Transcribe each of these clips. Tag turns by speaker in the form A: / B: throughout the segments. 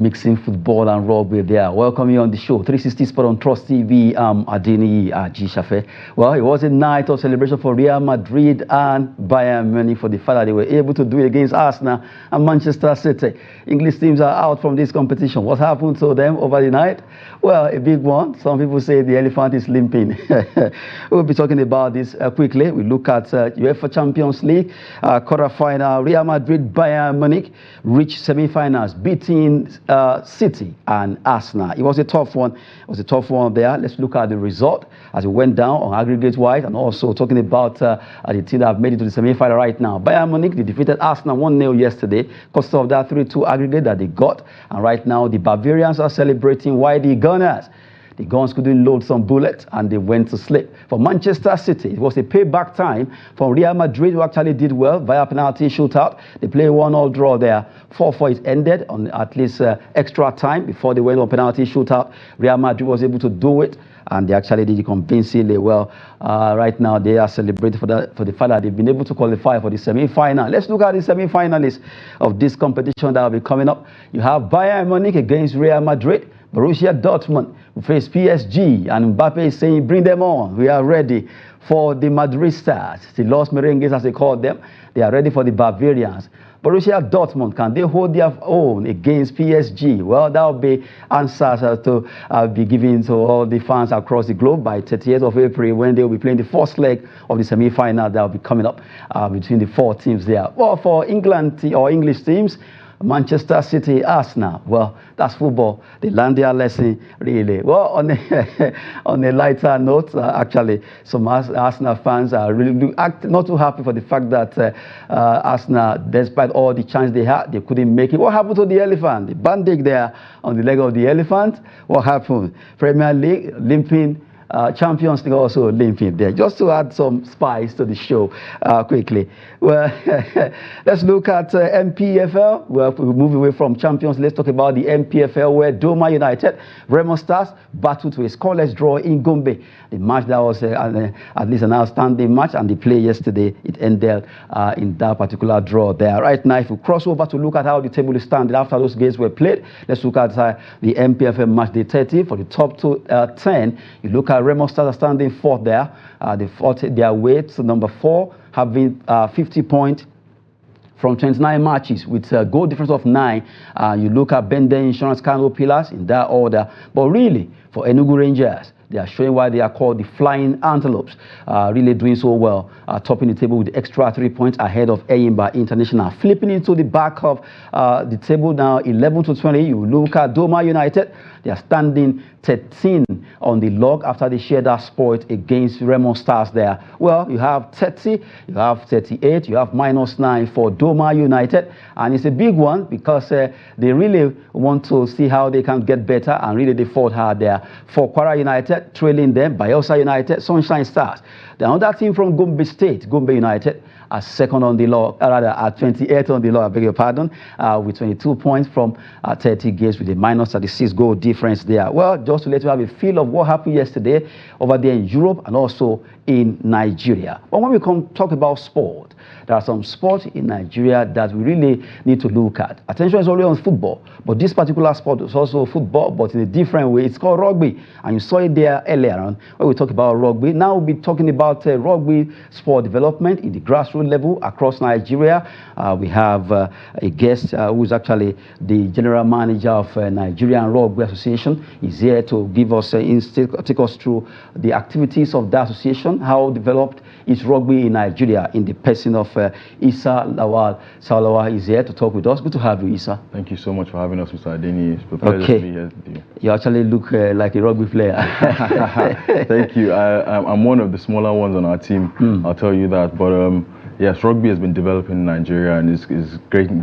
A: Mixing football and rugby there. Welcome you on the show. 360 Sport on Trust TV. Adini Ajishafe. Well, it was a night of celebration for Real Madrid and Bayern Munich for the fact that they were able to do it against Arsenal and Manchester City. English teams are out from this competition. What happened to them over the night? Well, a big one. Some people say the elephant is limping. We'll be talking about this quickly. We look at UEFA Champions League quarter-final. Real Madrid, Bayern Munich reached semi-finals, beating City and Arsenal. It was a tough one. It was a tough one there. Let's look at the result as it went down on aggregate-wise, and also talking about the team that have made it to the semi-final right now. Bayern Munich, they defeated Arsenal 1-0 yesterday, cost of that 3-2 aggregate that they got. And right now, the Bavarians are celebrating while the Gunners, the Guns couldn't load some bullets and they went to sleep. For Manchester City, it was a payback time for Real Madrid, who actually did well via penalty shootout. They played 1-1 draw there. 4-4 it ended on at least extra time before they went on penalty shootout. Real Madrid was able to do it, and they actually did it convincingly well. Right now, they are celebrating for the fact that they've been able to qualify for the semi-final. Let's look at the semi-finalists of this competition that will be coming up. You have Bayern Munich against Real Madrid. Borussia Dortmund will face PSG, and Mbappe is saying, bring them on. We are ready for the Madrid stars, the Los Merengues as they call them. They are ready for the Bavarians. Borussia Dortmund, can they hold their own against PSG? Well, that will be answers to be given to all the fans across the globe by 30th of April, when they will be playing the first leg of the semi-final that will be coming up between the four teams there. Well, for England or English teams, Manchester City, Arsenal. Well, that's football. They learned their lesson, really. Well, on a lighter note, actually, some Arsenal fans are really not too happy for the fact that Arsenal, despite all the chance they had, they couldn't make it. What happened to the elephant? The bandage there on the leg of the elephant. What happened? Premier League limping. Champions League also limping there. Just to add some spice to the show quickly. Well, let's look at MPFL. Well, we move away from Champions. Let's talk about the MPFL, where Doma United, Remo Stars battled to a scoreless draw in Gombe. The match that was at least an outstanding match, and the play yesterday, it ended in that particular draw there. Right now, if we cross over to look at how the table is standing after those games were played, let's look at the MPFL match day 30 for the top 10. You look at Remo Stars are standing fourth there. They fought their way to number 4, having 50 points from 29 matches with a goal difference of 9. You look at Bende Insurance, Kano Pillars in that order. But really, for Enugu Rangers, they are showing why they are called the Flying Antelopes, really doing so well, topping the table with extra 3 points ahead of Eyimba International. Flipping into the back of the table now, 11 to 20, you look at Doma United. They are standing 13 on the log after they shared that sport against Remo Stars there. Well, you have 30, you have 38, you have -9 for Doma United. And it's a big one because they really want to see how they can get better, and really they fought hard there. For Kwara United, trailing them, Bayelsa United, Sunshine Stars. The other team from Gombe State, Gombe United, are second on the log, rather at 28 on the log, I beg your pardon, with 22 points from 30 games with a -36 goal difference there. Well, just to let you have a feel of what happened yesterday over there in Europe and also in Nigeria. But when we talk about sport, there are some sports in Nigeria that we really need to look at. Attention is only on football, but this particular sport is also football, but in a different way. It's called rugby, and you saw it there earlier on when we talk about rugby. Now we'll be talking about rugby sport development in the grassroots level across Nigeria. We have a guest who is actually the general manager of Nigerian Rugby Association. He's here to give us, take us through the activities of that association, how developed is rugby in Nigeria, in the person of Isa Lawal. Salawa is here to talk with us. Good to have you, Isa.
B: Thank you so much for having us, Mr. Adeni. It's a pleasure to be here with you.
A: You actually look like a rugby player.
B: Thank you. I'm one of the smaller ones on our team, I'll tell you that. But yes, rugby has been developing in Nigeria and is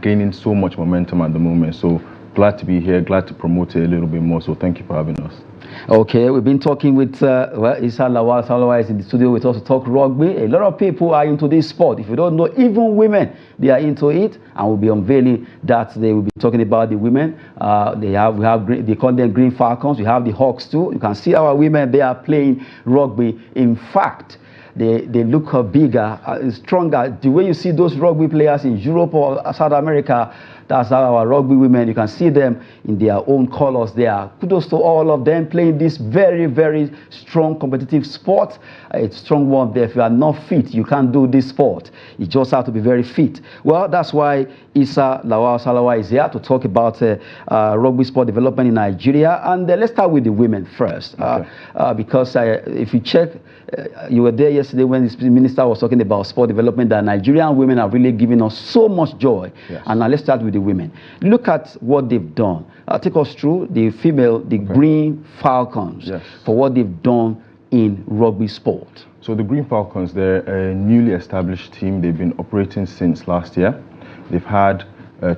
B: gaining so much momentum at the moment. So glad to be here, glad to promote it a little bit more. So thank you for having us.
A: Okay, we've been talking with Isa Lawal. Salawa is in the studio with us to talk rugby. A lot of people are into this sport. If you don't know, even women, they are into it, and we'll be unveiling that today. We'll be talking about the women. They call them Green Falcons. We have the Hawks too. You can see our women, they are playing rugby. In fact, they look bigger, stronger. The way you see those rugby players in Europe or South America, that's how our rugby women, you can see them in their own colors there. Kudos to all of them playing this very, very strong competitive sport. It's a strong one there. If you are not fit, you can't do this sport. You just have to be very fit. Well, that's why Isa Lawal Salawa is here to talk about rugby sport development in Nigeria. And let's start with the women first.
B: Okay.
A: Because if you check, you were there yesterday when the minister was talking about sport development, that Nigerian women are really giving us so much joy.
B: Yes.
A: And now let's start with the women. Look at what they've done. Take us through the female, the Green Falcons,
B: Yes.
A: for what they've done in rugby sport.
B: So the Green Falcons, they're a newly established team. They've been operating since last year. They've had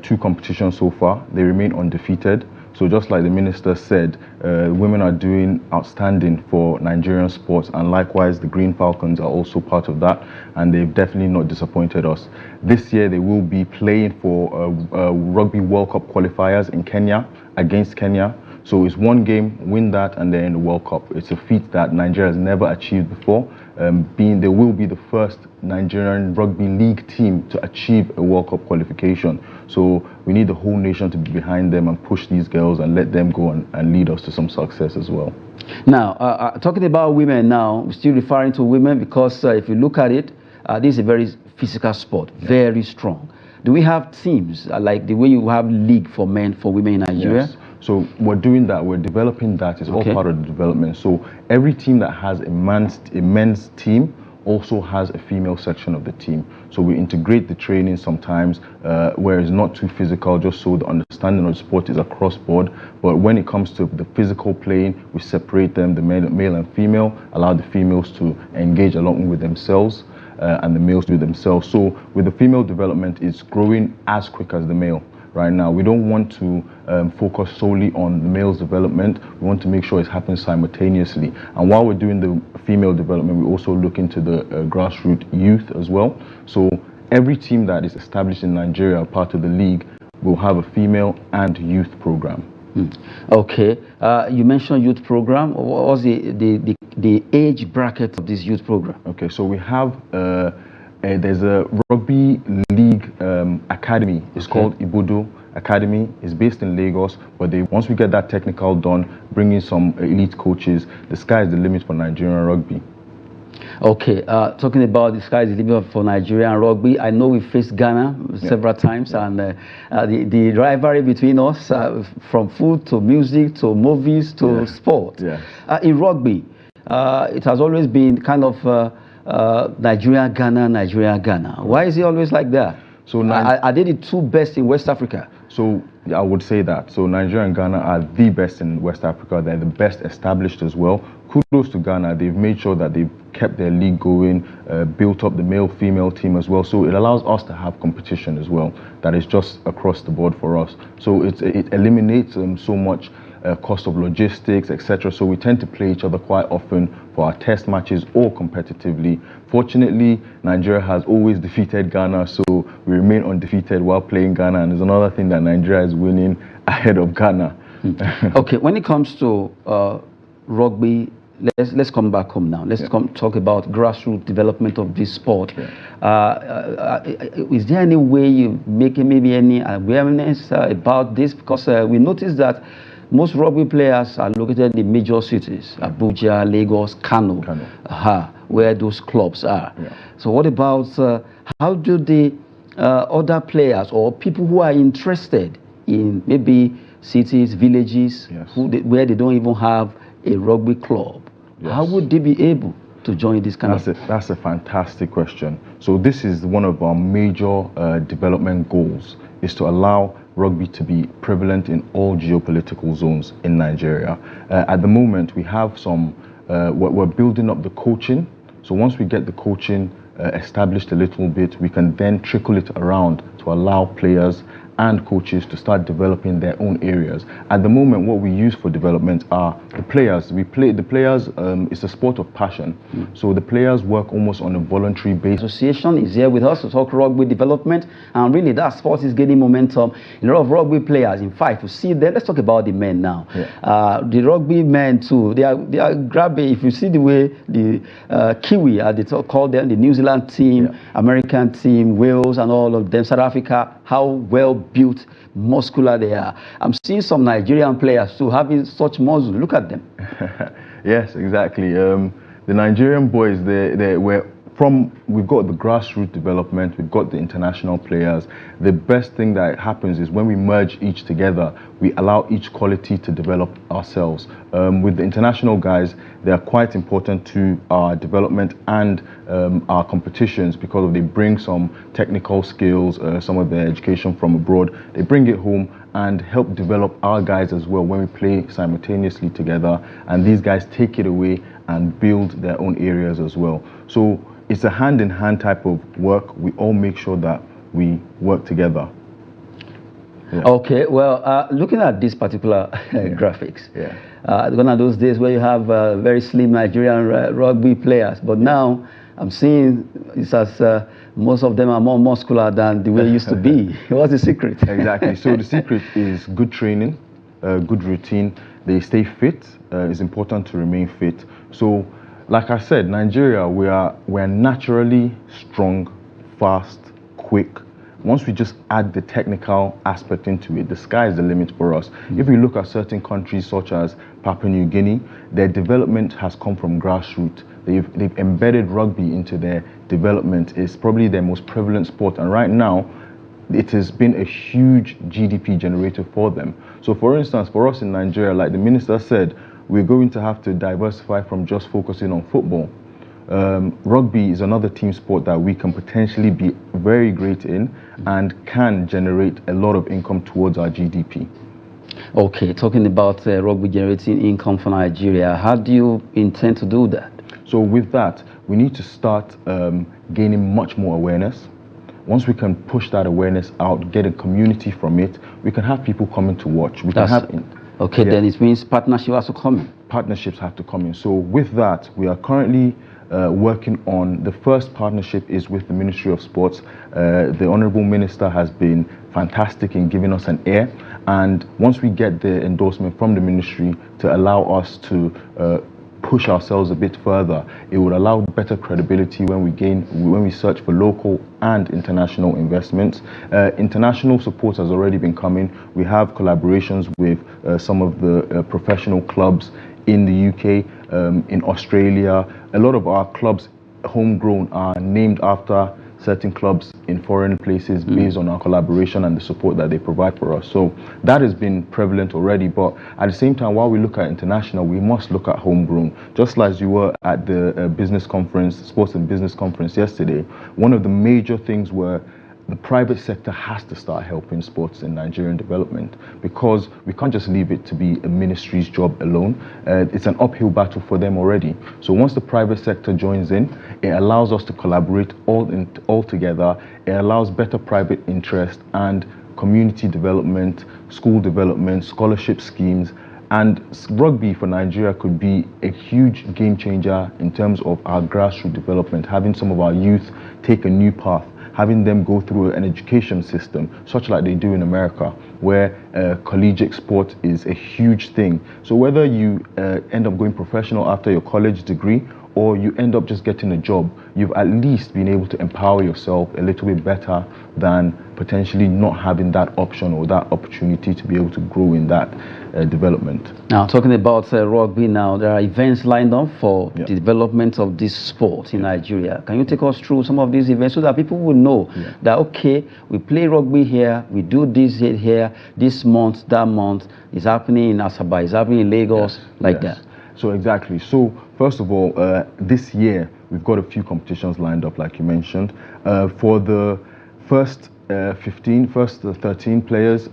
B: 2 competitions so far. They remain undefeated. So just like the minister said, women are doing outstanding for Nigerian sports, and likewise the Green Falcons are also part of that, and they've definitely not disappointed us. This year they will be playing for Rugby World Cup qualifiers in Kenya, against Kenya. So it's one game, win that, and they're in the World Cup. It's a feat that Nigeria has never achieved before. They will be the first Nigerian rugby league team to achieve a World Cup qualification. So we need the whole nation to be behind them and push these girls and let them go and lead us to some success as well.
A: Now, talking about women now, we're still referring to women because if you look at it, this is a very physical sport, very strong. Do we have teams like the way you have league for men, for women in Nigeria?
B: Yes. So we're doing that, we're developing that, it's all part of the development. So every team that has a men's team also has a female section of the team. So we integrate the training sometimes where it's not too physical, just so the understanding of the sport is across board. But when it comes to the physical playing, we separate them, the male and female, allow the females to engage along with themselves and the males do themselves. So with the female development, it's growing as quick as the male. Right now, we don't want to focus solely on the male's development. We want to make sure it's happening simultaneously. And while we're doing the female development, we also look into the grassroots youth as well. So every team that is established in Nigeria, part of the league, will have a female and youth program.
A: Okay, you mentioned youth program. What was the age bracket of this youth program?
B: Okay, so we have there's a rugby league academy. It's called Ibudo Academy. It's based in Lagos, but once we get that technical done, bring in some elite coaches, the sky is the limit for Nigerian rugby.
A: Okay, talking about the sky is the limit for Nigerian rugby, I know we faced Ghana several times, and the rivalry between us, from food to music to movies to sport. In rugby, it has always been kind of Nigeria, Ghana, Nigeria, Ghana. Why is it always like that? So are they the 2 best in West Africa?
B: So I would say that. So Nigeria and Ghana are the best in West Africa. They're the best established as well. Kudos to Ghana. They've made sure that they've kept their league going, built up the male-female team as well. So it allows us to have competition as well. That is just across the board for us. So it eliminates so much cost of logistics, etc. So we tend to play each other quite often for our test matches or competitively. Fortunately, Nigeria has always defeated Ghana, so we remain undefeated while playing Ghana. And there's another thing that Nigeria is winning ahead of Ghana.
A: Okay, when it comes to rugby, let's come back home now. Let's talk about grassroots development of this sport. Is there any way you make maybe any awareness about this? Because we noticed that most rugby players are located in major cities, Abuja, Lagos, Kano. Where those clubs are. So what about how do the other players or people who are interested in maybe cities, villages, where they don't even have a rugby club, how would they be able to join this kind of?
B: That's a fantastic question. So this is one of our major development goals, is to allow rugby to be prevalent in all geopolitical zones in Nigeria. At the moment, we have some, we're building up the coaching. So once we get the coaching established a little bit, we can then trickle it around to to allow players and coaches to start developing their own areas. At the moment, what we use for development are the players. The players, it's a sport of passion. So the players work almost on a voluntary basis.
A: Association is here with us to talk rugby development, and really that sport is gaining momentum. A lot of rugby players, in fact, to see them, let's talk about the men now. The rugby men too, they are grabbing. If you see the way the Kiwi, they call them, the New Zealand team, American team, Wales and all of them, South Africa, how well built, muscular they are. I'm seeing some Nigerian players too having such muscle. Look at them.
B: Yes, exactly. The Nigerian boys, we've got the grassroots development, we've got the international players. The best thing that happens is when we merge each together, we allow each quality to develop ourselves. With the international guys, they are quite important to our development and our competitions because they bring some technical skills, some of their education from abroad. They bring it home and help develop our guys as well when we play simultaneously together, and these guys take it away and build their own areas as well. So it's a hand-in-hand type of work. We all make sure that we work together.
A: Okay, well, looking at this particular graphics, one of those days where you have very slim Nigerian rugby players, but now I'm seeing it's as most of them are more muscular than the way it used to be. What's the secret?
B: Exactly. So the secret is good training, good routine. They stay fit. It's important to remain fit. So, like I said, Nigeria, we're naturally strong, fast, quick. Once we just add the technical aspect into it, the sky is the limit for us. If we look at certain countries such as Papua New Guinea, their development has come from grassroots. They've embedded rugby into their development. It's probably their most prevalent sport, and right now, it has been a huge GDP generator for them. So for instance, for us in Nigeria, like the minister said, we're going to have to diversify from just focusing on football. Rugby is another team sport that we can potentially be very great in and can generate a lot of income towards our GDP.
A: Okay, talking about rugby generating income for Nigeria, how do you intend to do that?
B: So with that, we need to start gaining much more awareness. Once we can push that awareness out, get a community from it, we can have people coming to watch.
A: Okay, then it means partnership has to come in.
B: Partnerships have to come in. So with that, we are currently working on, the first partnership is with the Ministry of Sports. The Honorable Minister has been fantastic in giving us an ear. And once we get the endorsement from the ministry to allow us to push ourselves a bit further, it would allow better credibility when we search for local and international investments. International support has already been coming. We have collaborations with some of the professional clubs in the UK, in Australia. A lot of our clubs, homegrown, are named after certain clubs in foreign places based on our collaboration and the support that they provide for us. So that has been prevalent already, but at the same time, while we look at international, we must look at homegrown. Just like you were at the business conference, sports and business conference yesterday, one of the major things were the private sector has to start helping sports in Nigerian development, because we can't just leave it to be a ministry's job alone. It's an uphill battle for them already. So once the private sector joins in, it allows us to collaborate all together. It allows better private interest and community development, school development, scholarship schemes. And rugby for Nigeria could be a huge game changer in terms of our grassroots development, having some of our youth take a new path, having them go through an education system, such like they do in America, where collegiate sport is a huge thing. So whether you end up going professional after your college degree, or you end up just getting a job, you've at least been able to empower yourself a little bit better than potentially not having that option or that opportunity to be able to grow in that development.
A: Now, talking about rugby now, there are events lined up for the development of this sport in Nigeria. Can you take us through some of these events so that people will know that, okay, we play rugby here, we do this here, this month, that month, it's happening in Asaba, it's happening in Lagos, that.
B: So exactly. So first of all, this year we've got a few competitions lined up, like you mentioned. For the first 13 players,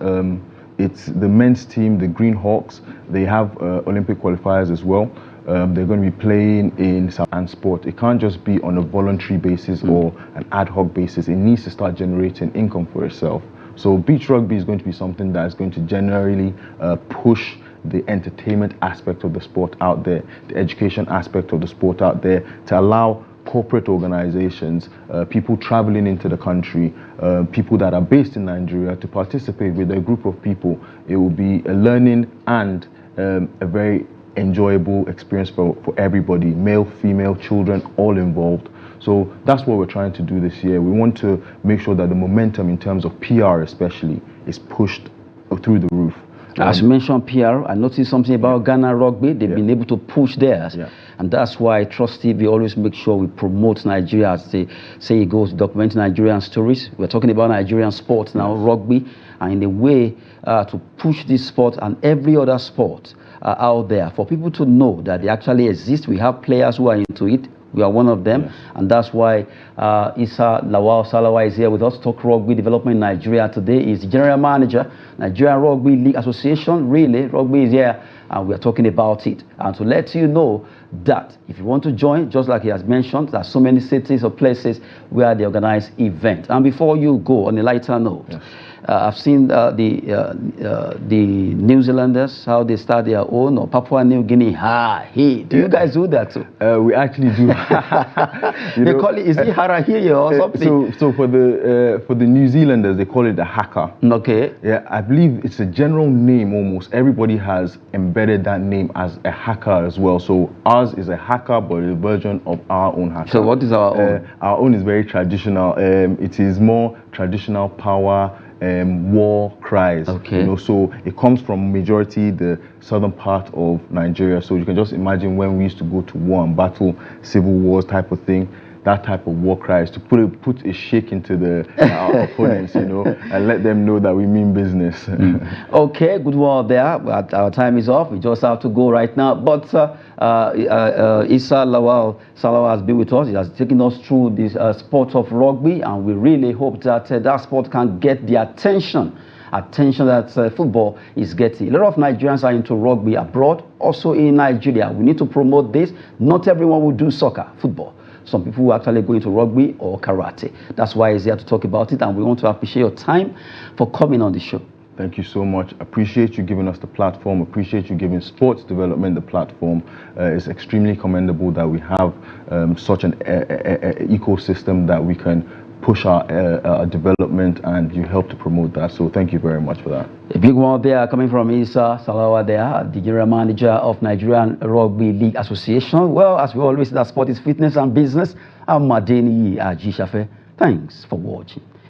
B: it's the men's team, the Green Hawks. They have Olympic qualifiers as well. they're going to be playing in and sport. It can't just be on a voluntary basis or an ad hoc basis. It needs to start generating income for itself. So beach rugby is going to be something that is going to generally push the entertainment aspect of the sport out there, the education aspect of the sport out there, to allow corporate organizations, people traveling into the country, people that are based in Nigeria to participate with a group of people. It will be a learning and a very enjoyable experience for everybody, male, female, children, all involved. So that's what we're trying to do this year. We want to make sure that the momentum in terms of PR especially is pushed through the roof.
A: As you mentioned PR, I noticed something about Ghana Rugby. They've been able to push theirs. And that's why Trust TV always make sure we promote Nigeria. As they say, it goes document Nigerian stories. We're talking about Nigerian sports now, rugby, and in a way to push this sport and every other sport out there for people to know that they actually exist. We have players who are into it. We are one of them, and that's why Issa Lawal Salawa is here with us to talk rugby development in Nigeria today. He's the General Manager, Nigerian Rugby League Association. Really, rugby is here, and we are talking about it. And to let you know that if you want to join, just like he has mentioned, there are so many cities or places where they organize events. And before you go, on a lighter note, I've seen the New Zealanders, how they start their own, or Papua New Guinea. Do you guys do that too?
B: We actually do.
A: They call it, is it Harahiri or something?
B: So for the New Zealanders, they call it the haka.
A: Okay.
B: Yeah, I believe it's a general name almost. Everybody has embedded that name as a haka as well. So ours is a haka, but a version of our own haka.
A: So what is our own?
B: Our own is very traditional. It is more traditional power. War cries, so it comes from majority the southern part of Nigeria. So you can just imagine when we used to go to war and battle, civil wars type of thing, that type of war cries, to put a shake into our opponents, and let them know that we mean business.
A: Okay, good word there. But our time is off. We just have to go right now. But Issa Lawal Salawa has been with us. He has taken us through this sport of rugby, and we really hope that that sport can get the attention that football is getting. A lot of Nigerians are into rugby abroad, also in Nigeria. We need to promote this. Not everyone will do soccer, football. Some people will actually go into rugby or karate. That's why he's here to talk about it, and we want to appreciate your time for coming on the show.
B: Thank you so much. Appreciate you giving us the platform. Appreciate you giving sports development the platform. It's extremely commendable that we have such an ecosystem that we can push our development, and you help to promote that. So thank you very much for that.
A: A big one there coming from Issa Salawa there, the General Manager of Nigerian Rugby League Association. Well, as we always say, that sport is fitness and business. I'm Madeni Ajishafe. Thanks for watching.